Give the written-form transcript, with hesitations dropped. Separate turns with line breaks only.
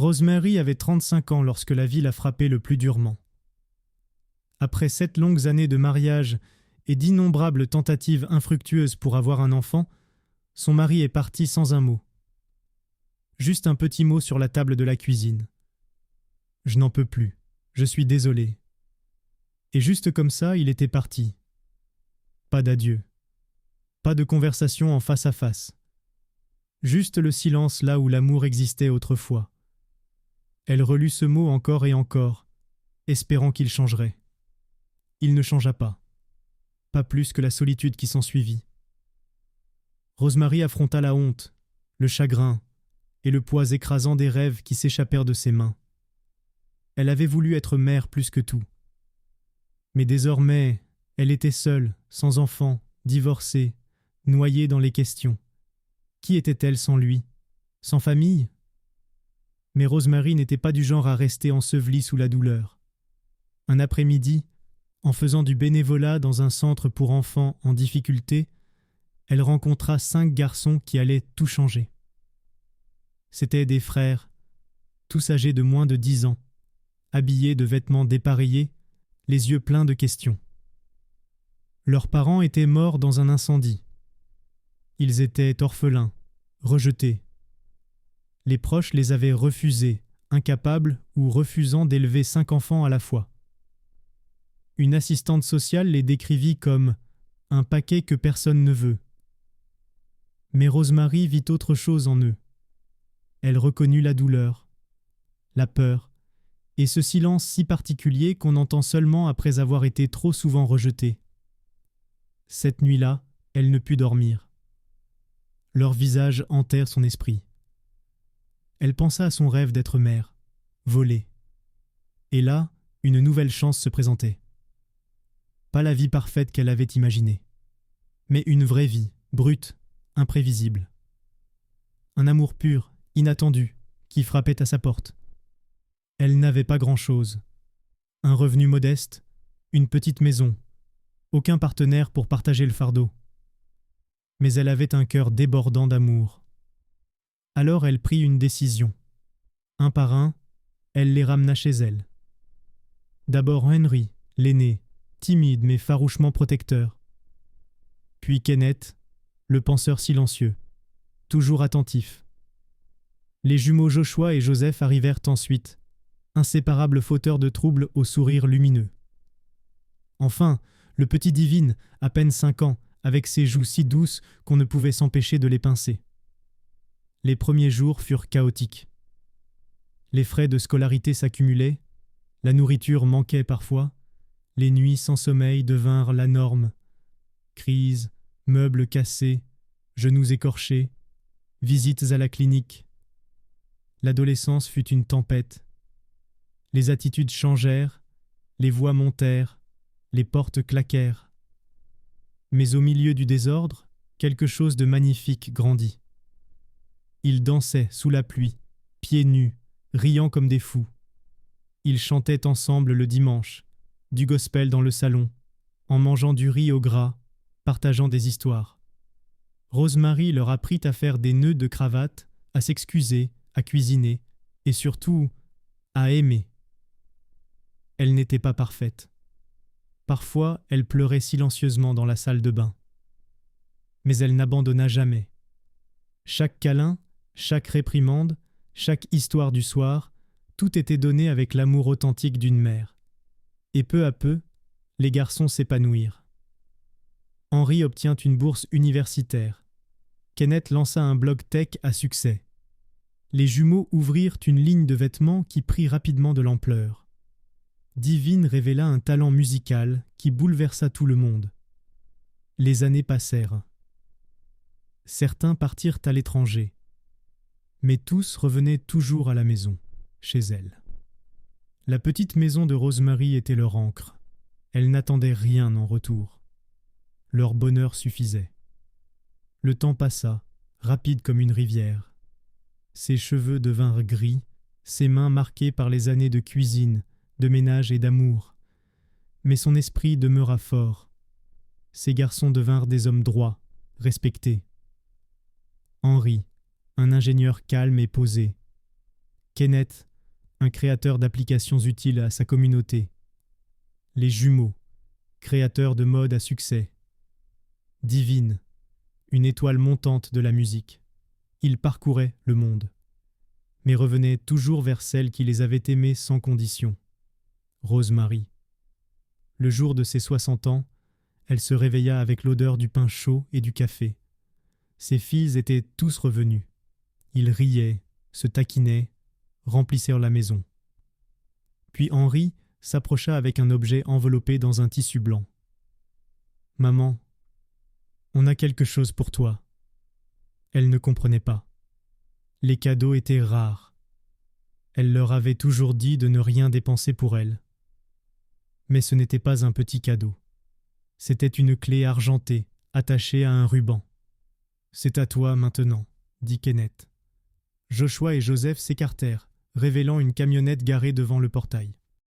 Rosemary avait 35 ans lorsque la vie l'a frappée le plus durement. Après 7 longues années de mariage et d'innombrables tentatives infructueuses pour avoir un enfant, son mari est parti sans un mot. Juste un petit mot sur la table de la cuisine. « Je n'en peux plus, je suis désolé. » Et juste comme ça, il était parti. Pas d'adieu. Pas de conversation en face à face. Juste le silence là où l'amour existait autrefois. Elle relut ce mot encore et encore, espérant qu'il changerait. Il ne changea pas. Pas plus que la solitude qui s'ensuivit. Rosemary affronta la honte, le chagrin et le poids écrasant des rêves qui s'échappèrent de ses mains. Elle avait voulu être mère plus que tout. Mais désormais, elle était seule, sans enfant, divorcée, noyée dans les questions. Qui était-elle sans lui? Sans famille? Mais Rosemary n'était pas du genre à rester ensevelie sous la douleur. Un après-midi, en faisant du bénévolat dans un centre pour enfants en difficulté, elle rencontra 5 garçons qui allaient tout changer. C'étaient des frères, tous âgés de moins de 10 ans, habillés de vêtements dépareillés, les yeux pleins de questions. Leurs parents étaient morts dans un incendie. Ils étaient orphelins, rejetés. Les proches les avaient refusés, incapables ou refusant d'élever 5 enfants à la fois. Une assistante sociale les décrivit comme « un paquet que personne ne veut ». Mais Rosemary vit autre chose en eux. Elle reconnut la douleur, la peur, et ce silence si particulier qu'on entend seulement après avoir été trop souvent rejeté. Cette nuit-là, elle ne put dormir. Leurs visages hantèrent son esprit. Elle pensa à son rêve d'être mère, volée. Et là, une nouvelle chance se présentait. Pas la vie parfaite qu'elle avait imaginée, mais une vraie vie, brute, imprévisible. Un amour pur, inattendu, qui frappait à sa porte. Elle n'avait pas grand-chose. Un revenu modeste, une petite maison, aucun partenaire pour partager le fardeau. Mais elle avait un cœur débordant d'amour. Alors elle prit une décision. Un par un, elle les ramena chez elle. D'abord Henry, l'aîné, timide mais farouchement protecteur. Puis Kenneth, le penseur silencieux, toujours attentif. Les jumeaux Joshua et Joseph arrivèrent ensuite, inséparables fauteurs de troubles au sourire lumineux. Enfin, le petit Divine, à peine 5 ans, avec ses joues si douces qu'on ne pouvait s'empêcher de les pincer. Les premiers jours furent chaotiques. Les frais de scolarité s'accumulaient, la nourriture manquait parfois, les nuits sans sommeil devinrent la norme. Crises, meubles cassés, genoux écorchés, visites à la clinique. L'adolescence fut une tempête. Les attitudes changèrent, les voix montèrent, les portes claquèrent. Mais au milieu du désordre, quelque chose de magnifique grandit. Ils dansaient sous la pluie, pieds nus, riant comme des fous. Ils chantaient ensemble le dimanche, du gospel dans le salon, en mangeant du riz au gras, partageant des histoires. Rosemary leur apprit à faire des nœuds de cravate, à s'excuser, à cuisiner, et surtout à aimer. Elle n'était pas parfaite. Parfois, elle pleurait silencieusement dans la salle de bain. Mais elle n'abandonna jamais. Chaque câlin, chaque réprimande, chaque histoire du soir, tout était donné avec l'amour authentique d'une mère. Et peu à peu, les garçons s'épanouirent. Henry obtint une bourse universitaire. Kenneth lança un blog tech à succès. Les jumeaux ouvrirent une ligne de vêtements qui prit rapidement de l'ampleur. Divine révéla un talent musical qui bouleversa tout le monde. Les années passèrent. Certains partirent à l'étranger, mais tous revenaient toujours à la maison, chez elle. La petite maison de Rosemary était leur ancre. Elle n'attendait rien en retour. Leur bonheur suffisait. Le temps passa, rapide comme une rivière. Ses cheveux devinrent gris, ses mains marquées par les années de cuisine, de ménage et d'amour. Mais son esprit demeura fort. Ces garçons devinrent des hommes droits, respectés. Henry, un ingénieur calme et posé. Kenneth, un créateur d'applications utiles à sa communauté. Les jumeaux, créateurs de mode à succès. Divine, une étoile montante de la musique. Ils parcouraient le monde, mais revenaient toujours vers celle qui les avait aimés sans condition, Rosemary. Le jour de ses 60 ans, elle se réveilla avec l'odeur du pain chaud et du café. Ses fils étaient tous revenus. Ils riaient, se taquinaient, remplissèrent la maison. Puis Henri s'approcha avec un objet enveloppé dans un tissu blanc. « Maman, on a quelque chose pour toi. » Elle ne comprenait pas. Les cadeaux étaient rares. Elle leur avait toujours dit de ne rien dépenser pour elle. Mais ce n'était pas un petit cadeau. C'était une clé argentée, attachée à un ruban. « C'est à toi maintenant, » dit Kenneth. Joshua et Joseph s'écartèrent, révélant une camionnette garée devant le portail.